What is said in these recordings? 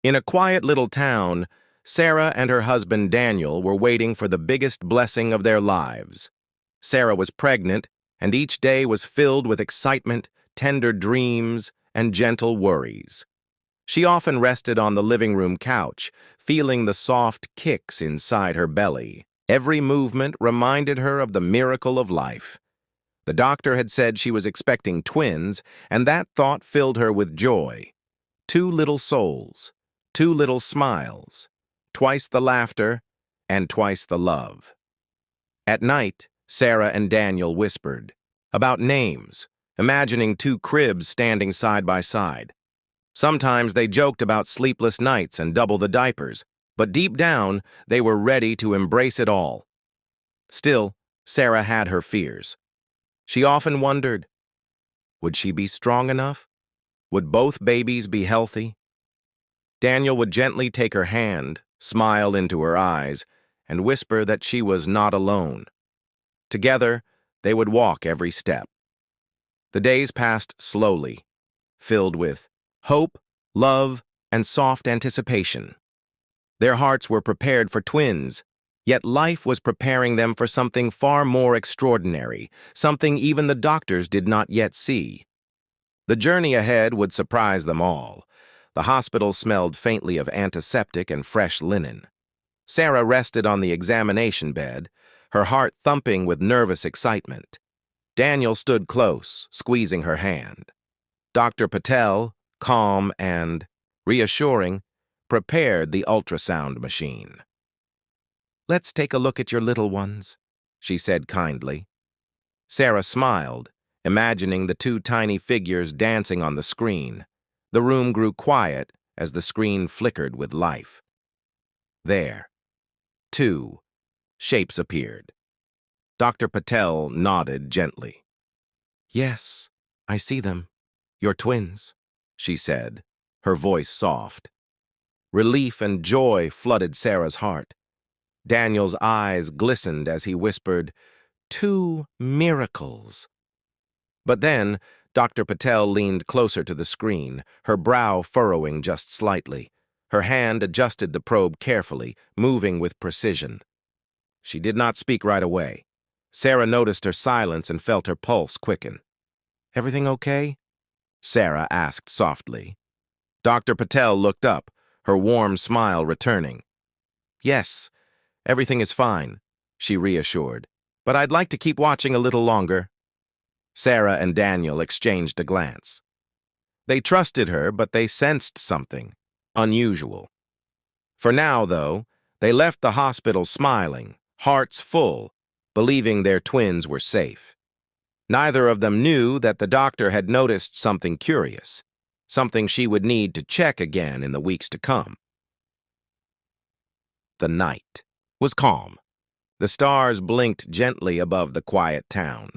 In a quiet little town, Sarah and her husband Daniel were waiting for the biggest blessing of their lives. Sarah was pregnant, and each day was filled with excitement, tender dreams, and gentle worries. She often rested on the living room couch, feeling the soft kicks inside her belly. Every movement reminded her of the miracle of life. The doctor had said she was expecting twins, and that thought filled her with joy. 2 little souls, 2 little smiles, twice the laughter, and twice the love. At night, Sarah and Daniel whispered about names, imagining 2 cribs standing side by side. Sometimes they joked about sleepless nights and double the diapers, but deep down, they were ready to embrace it all. Still, Sarah had her fears. She often wondered, would she be strong enough? Would both babies be healthy? Daniel would gently take her hand, smile into her eyes, and whisper that she was not alone. Together, they would walk every step. The days passed slowly, filled with hope, love, and soft anticipation. Their hearts were prepared for twins, yet life was preparing them for something far more extraordinary, something even the doctors did not yet see. The journey ahead would surprise them all. The hospital smelled faintly of antiseptic and fresh linen. Sarah rested on the examination bed, her heart thumping with nervous excitement. Daniel stood close, squeezing her hand. Dr. Patel, calm and reassuring, prepared the ultrasound machine. "Let's take a look at your little ones," she said kindly. Sarah smiled, imagining the 2 tiny figures dancing on the screen. The room grew quiet as the screen flickered with life. There, 2 shapes appeared. Dr. Patel nodded gently. "Yes, I see them. You're twins," she said, her voice soft. Relief and joy flooded Sarah's heart. Daniel's eyes glistened as he whispered, "2 miracles." But then, Dr. Patel leaned closer to the screen, her brow furrowing just slightly. Her hand adjusted the probe carefully, moving with precision. She did not speak right away. Sarah noticed her silence and felt her pulse quicken. "Everything okay?" Sarah asked softly. Dr. Patel looked up, her warm smile returning. "Yes, everything is fine," she reassured, "but I'd like to keep watching a little longer." Sarah and Daniel exchanged a glance. They trusted her, but they sensed something unusual. For now, though, they left the hospital smiling, hearts full, believing their twins were safe. Neither of them knew that the doctor had noticed something curious, something she would need to check again in the weeks to come. The night was calm. The stars blinked gently above the quiet town.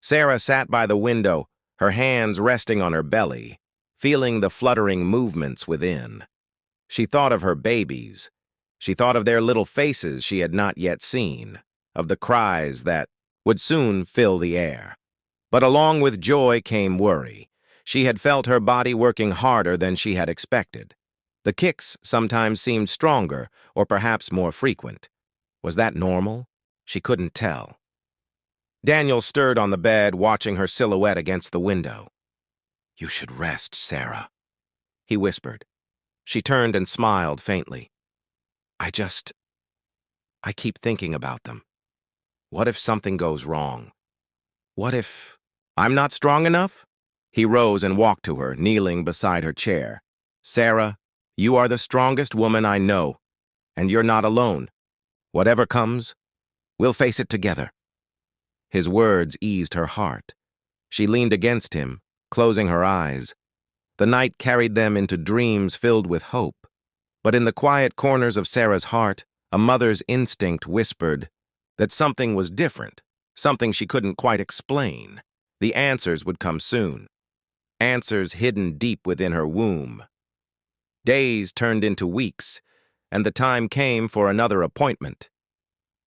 Sarah sat by the window, her hands resting on her belly, feeling the fluttering movements within. She thought of her babies. She thought of their little faces she had not yet seen, of the cries that would soon fill the air. But along with joy came worry. She had felt her body working harder than she had expected. The kicks sometimes seemed stronger or perhaps more frequent. Was that normal? She couldn't tell. Daniel stirred on the bed, watching her silhouette against the window. "You should rest, Sarah," he whispered. She turned and smiled faintly. I keep thinking about them. What if something goes wrong? What if I'm not strong enough?" He rose and walked to her, kneeling beside her chair. "Sarah, you are the strongest woman I know, and you're not alone. Whatever comes, we'll face it together." His words eased her heart. She leaned against him, closing her eyes. The night carried them into dreams filled with hope. But in the quiet corners of Sarah's heart, a mother's instinct whispered that something was different, something she couldn't quite explain. The answers would come soon. Answers hidden deep within her womb. Days turned into weeks, and the time came for another appointment.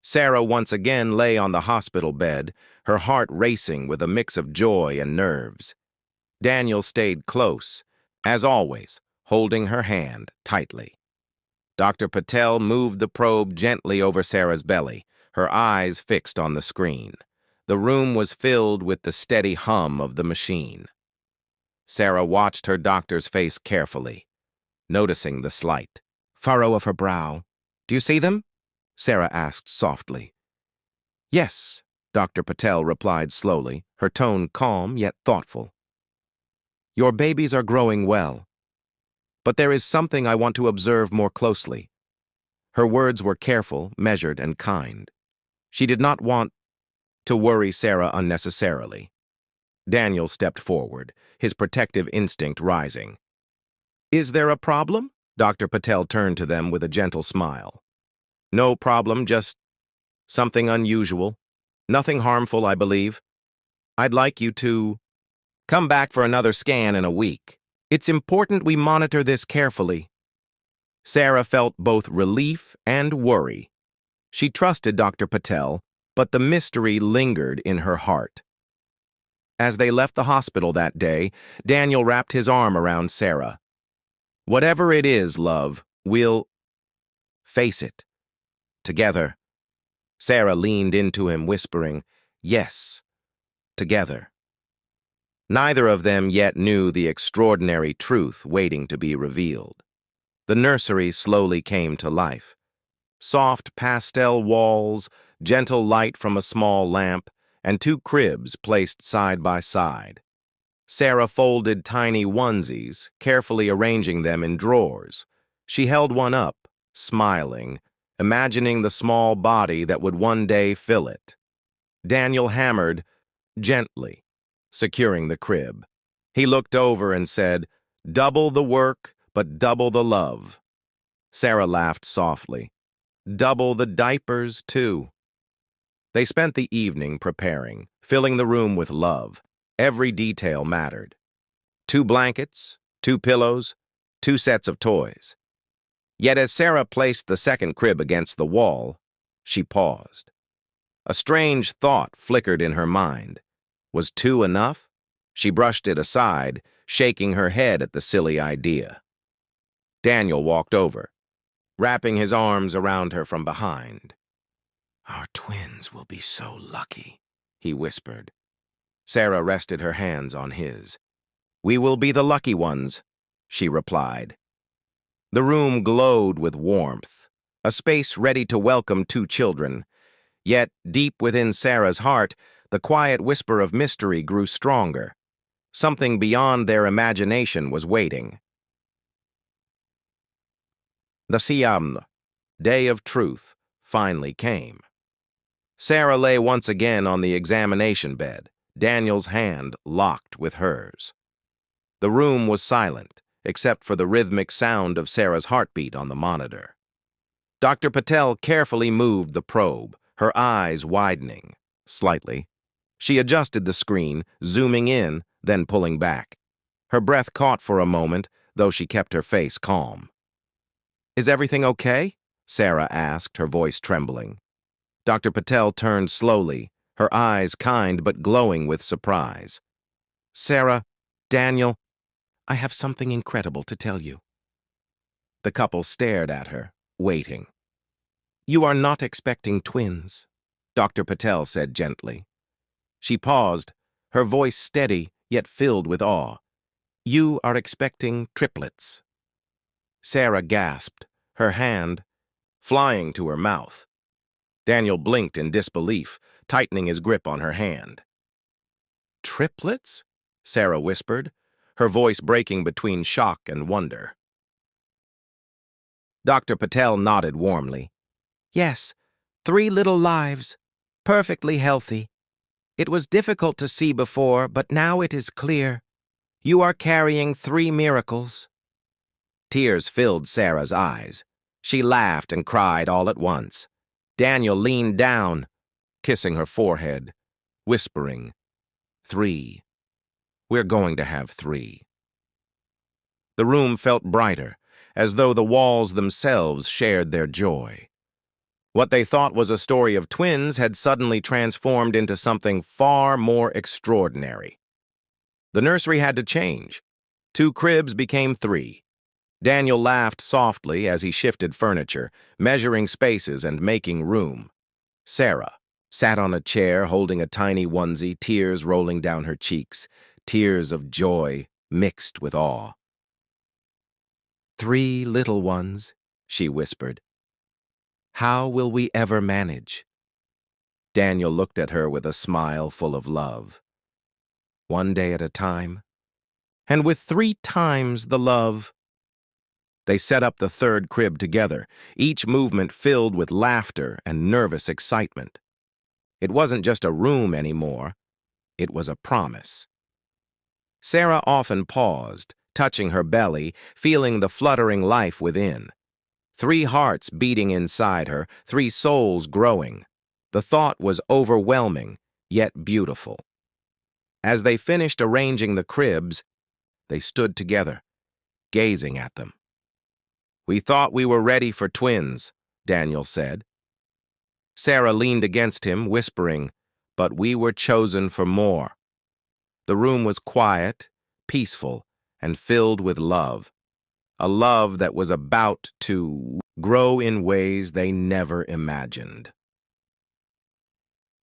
Sarah once again lay on the hospital bed, her heart racing with a mix of joy and nerves. Daniel stayed close, as always, holding her hand tightly. Dr. Patel moved the probe gently over Sarah's belly, her eyes fixed on the screen. The room was filled with the steady hum of the machine. Sarah watched her doctor's face carefully, noticing the slight furrow of her brow. "Do you see them?" Sarah asked softly. "Yes," Dr. Patel replied slowly, her tone calm yet thoughtful. "Your babies are growing well, but there is something I want to observe more closely." Her words were careful, measured, and kind. She did not want to worry Sarah unnecessarily. Daniel stepped forward, his protective instinct rising. "Is there a problem?" Dr. Patel turned to them with a gentle smile. "No problem, just something unusual. Nothing harmful, I believe. I'd like you to come back for another scan in a week. It's important we monitor this carefully." Sarah felt both relief and worry. She trusted Dr. Patel, but the mystery lingered in her heart. As they left the hospital that day, Daniel wrapped his arm around Sarah. "Whatever it is, love, we'll face it. Together." Sarah leaned into him, whispering, "Yes, together." Neither of them yet knew the extraordinary truth waiting to be revealed. The nursery slowly came to life. Soft pastel walls, gentle light from a small lamp, and two cribs placed side by side. Sarah folded tiny onesies, carefully arranging them in drawers. She held one up, smiling, imagining the small body that would one day fill it. Daniel hammered gently, securing the crib. He looked over and said, "Double the work, but double the love." Sarah laughed softly. "Double the diapers, too." They spent the evening preparing, filling the room with love. Every detail mattered. 2 blankets, 2 pillows, 2 sets of toys. Yet as Sarah placed the second crib against the wall, she paused. A strange thought flickered in her mind. Was 2 enough? She brushed it aside, shaking her head at the silly idea. Daniel walked over, wrapping his arms around her from behind. "Our twins will be so lucky," he whispered. Sarah rested her hands on his. "We will be the lucky ones," she replied. The room glowed with warmth, a space ready to welcome 2 children. Yet, deep within Sarah's heart, the quiet whisper of mystery grew stronger. Something beyond their imagination was waiting. The Siam, day of truth, finally came. Sarah lay once again on the examination bed, Daniel's hand locked with hers. The room was silent, except for the rhythmic sound of Sarah's heartbeat on the monitor. Dr. Patel carefully moved the probe, her eyes widening slightly. She adjusted the screen, zooming in, then pulling back. Her breath caught for a moment, though she kept her face calm. "Is everything okay?" Sarah asked, her voice trembling. Dr. Patel turned slowly, her eyes kind but glowing with surprise. "Sarah, Daniel, I have something incredible to tell you." The couple stared at her, waiting. "You are not expecting twins," Dr. Patel said gently. She paused, her voice steady yet filled with awe. "You are expecting triplets." Sarah gasped, her hand flying to her mouth. Daniel blinked in disbelief, tightening his grip on her hand. "Triplets?" Sarah whispered, her voice breaking between shock and wonder. Dr. Patel nodded warmly. "Yes, 3 little lives, perfectly healthy. It was difficult to see before, but now it is clear. You are carrying 3 miracles." Tears filled Sarah's eyes. She laughed and cried all at once. Daniel leaned down, kissing her forehead, whispering, 3. We're going to have 3. The room felt brighter, as though the walls themselves shared their joy. What they thought was a story of twins had suddenly transformed into something far more extraordinary. The nursery had to change. 2 cribs became 3. Daniel laughed softly as he shifted furniture, measuring spaces and making room. Sarah sat on a chair holding a tiny onesie, tears rolling down her cheeks, tears of joy mixed with awe. "3 little ones," she whispered. "How will we ever manage?" Daniel looked at her with a smile full of love. "One day at a time, and with 3 times the love." They set up the third crib together, each movement filled with laughter and nervous excitement. It wasn't just a room anymore, it was a promise. Sarah often paused, touching her belly, feeling the fluttering life within. 3 hearts beating inside her, 3 souls growing. The thought was overwhelming, yet beautiful. As they finished arranging the cribs, they stood together, gazing at them. "We thought we were ready for twins," Daniel said. Sarah leaned against him, whispering, "But we were chosen for more." The room was quiet, peaceful, and filled with love. A love that was about to grow in ways they never imagined.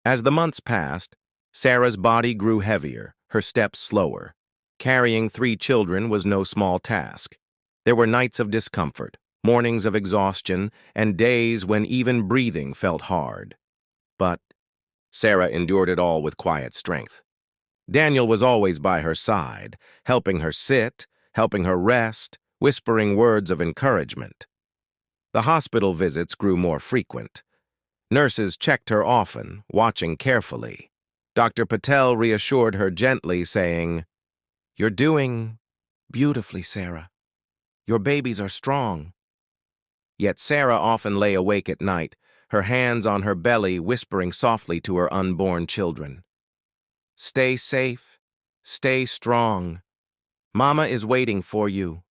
As the months passed, Sarah's body grew heavier, her steps slower. Carrying 3 children was no small task. There were nights of discomfort, mornings of exhaustion, and days when even breathing felt hard. But Sarah endured it all with quiet strength. Daniel was always by her side, helping her sit, helping her rest, whispering words of encouragement. The hospital visits grew more frequent. Nurses checked her often, watching carefully. Dr. Patel reassured her gently, saying, "You're doing beautifully, Sarah. Your babies are strong." Yet Sarah often lay awake at night, her hands on her belly, whispering softly to her unborn children. "Stay safe, stay strong. Mama is waiting for you."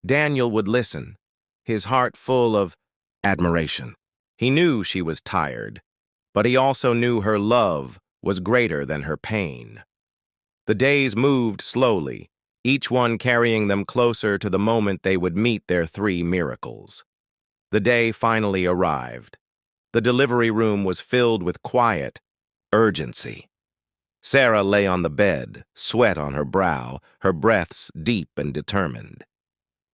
Daniel would listen, his heart full of admiration. He knew she was tired, but he also knew her love was greater than her pain. The days moved slowly, each one carrying them closer to the moment they would meet their 3 miracles. The day finally arrived. The delivery room was filled with quiet urgency. Sarah lay on the bed, sweat on her brow, her breaths deep and determined.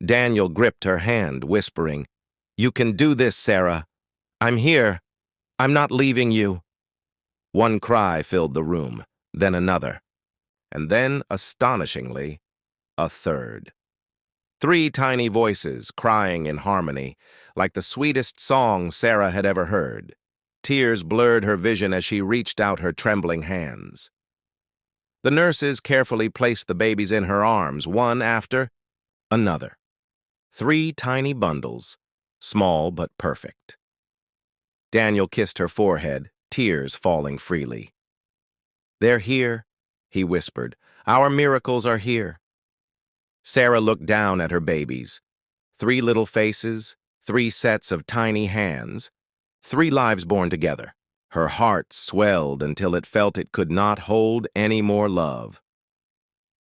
Daniel gripped her hand, whispering, "You can do this, Sarah. I'm here. I'm not leaving you." One cry filled the room, then another, and then, astonishingly, a third. 3 tiny voices crying in harmony, like the sweetest song Sarah had ever heard. Tears blurred her vision as she reached out her trembling hands. The nurses carefully placed the babies in her arms, one after another. 3 tiny bundles, small but perfect. Daniel kissed her forehead, tears falling freely. "They're here," he whispered. "Our miracles are here." Sarah looked down at her babies. 3 little faces, 3 sets of tiny hands, 3 lives born together. Her heart swelled until it felt it could not hold any more love.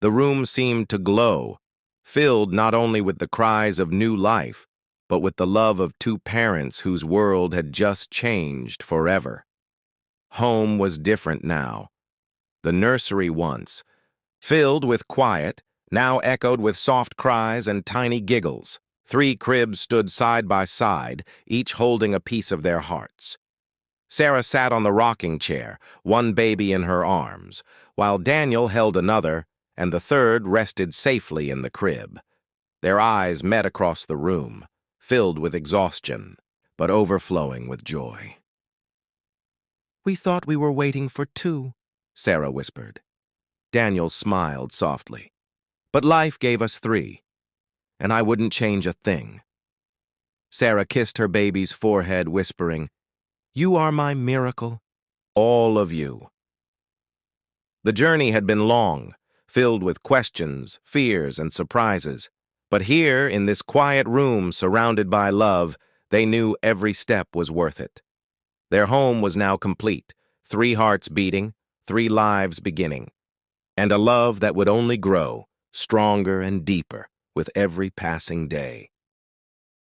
The room seemed to glow, filled not only with the cries of new life, but with the love of 2 parents whose world had just changed forever. Home was different now. The nursery once, filled with quiet, now echoed with soft cries and tiny giggles. 3 cribs stood side by side, each holding a piece of their hearts. Sarah sat on the rocking chair, one baby in her arms, while Daniel held another, and the third rested safely in the crib. Their eyes met across the room, filled with exhaustion, but overflowing with joy. "We thought we were waiting for 2, Sarah whispered. Daniel smiled softly. "But life gave us 3, and I wouldn't change a thing." Sarah kissed her baby's forehead, whispering, "You are my miracle, all of you." The journey had been long, filled with questions, fears, and surprises. But here, in this quiet room surrounded by love, they knew every step was worth it. Their home was now complete, 3 hearts beating, 3 lives beginning, and a love that would only grow, stronger and deeper, with every passing day.